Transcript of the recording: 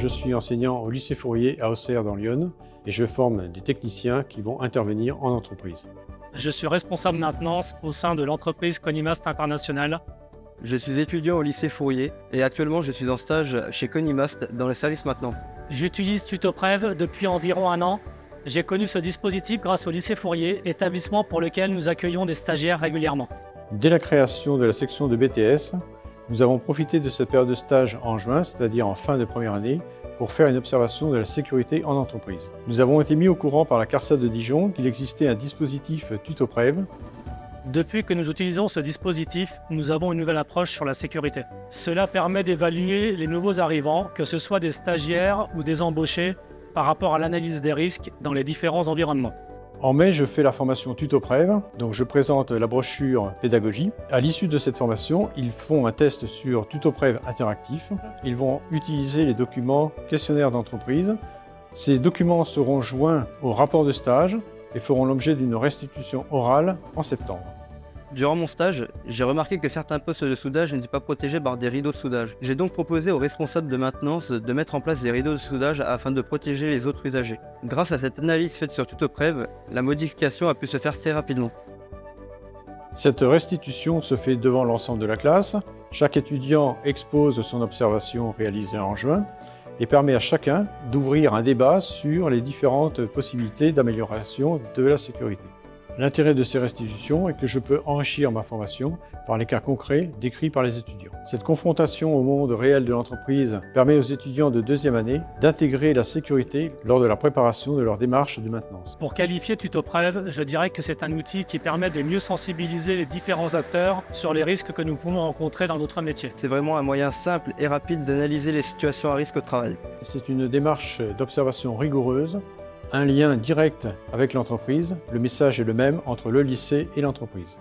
je suis enseignant au lycée Fourier à Auxerre dans l'Yonne et je forme des techniciens qui vont intervenir en entreprise. Je suis responsable maintenance au sein de l'entreprise Conimast International. Je suis étudiant au lycée Fourier et actuellement je suis en stage chez Conimast dans le service maintenance. J'utilise Tutoprev depuis environ 1 an. J'ai connu ce dispositif grâce au lycée Fourier, établissement pour lequel nous accueillons des stagiaires régulièrement. Dès la création de la section de BTS, nous avons profité de cette période de stage en juin, c'est-à-dire en fin de première année, pour faire une observation de la sécurité en entreprise. Nous avons été mis au courant par la CARSAT de Dijon qu'il existait un dispositif Tutoprev. Depuis que nous utilisons ce dispositif, nous avons une nouvelle approche sur la sécurité. Cela permet d'évaluer les nouveaux arrivants, que ce soit des stagiaires ou des embauchés, par rapport à l'analyse des risques dans les différents environnements. En mai, je fais la formation Tutoprev, donc je présente la brochure pédagogie. À l'issue de cette formation, ils font un test sur Tutoprev interactif. Ils vont utiliser les documents questionnaires d'entreprise. Ces documents seront joints au rapport de stage et feront l'objet d'une restitution orale en septembre. Durant mon stage, j'ai remarqué que certains postes de soudage n'étaient pas protégés par des rideaux de soudage. J'ai donc proposé aux responsables de maintenance de mettre en place des rideaux de soudage afin de protéger les autres usagers. Grâce à cette analyse faite sur Tutoprev, la modification a pu se faire très rapidement. Cette restitution se fait devant l'ensemble de la classe. Chaque étudiant expose son observation réalisée en juin et permet à chacun d'ouvrir un débat sur les différentes possibilités d'amélioration de la sécurité. L'intérêt de ces restitutions est que je peux enrichir ma formation par les cas concrets décrits par les étudiants. Cette confrontation au monde réel de l'entreprise permet aux étudiants de deuxième année d'intégrer la sécurité lors de la préparation de leur démarche de maintenance. Pour qualifier Tutoprev, je dirais que c'est un outil qui permet de mieux sensibiliser les différents acteurs sur les risques que nous pouvons rencontrer dans notre métier. C'est vraiment un moyen simple et rapide d'analyser les situations à risque au travail. C'est une démarche d'observation rigoureuse, un lien direct avec l'entreprise. Le message est le même entre le lycée et l'entreprise.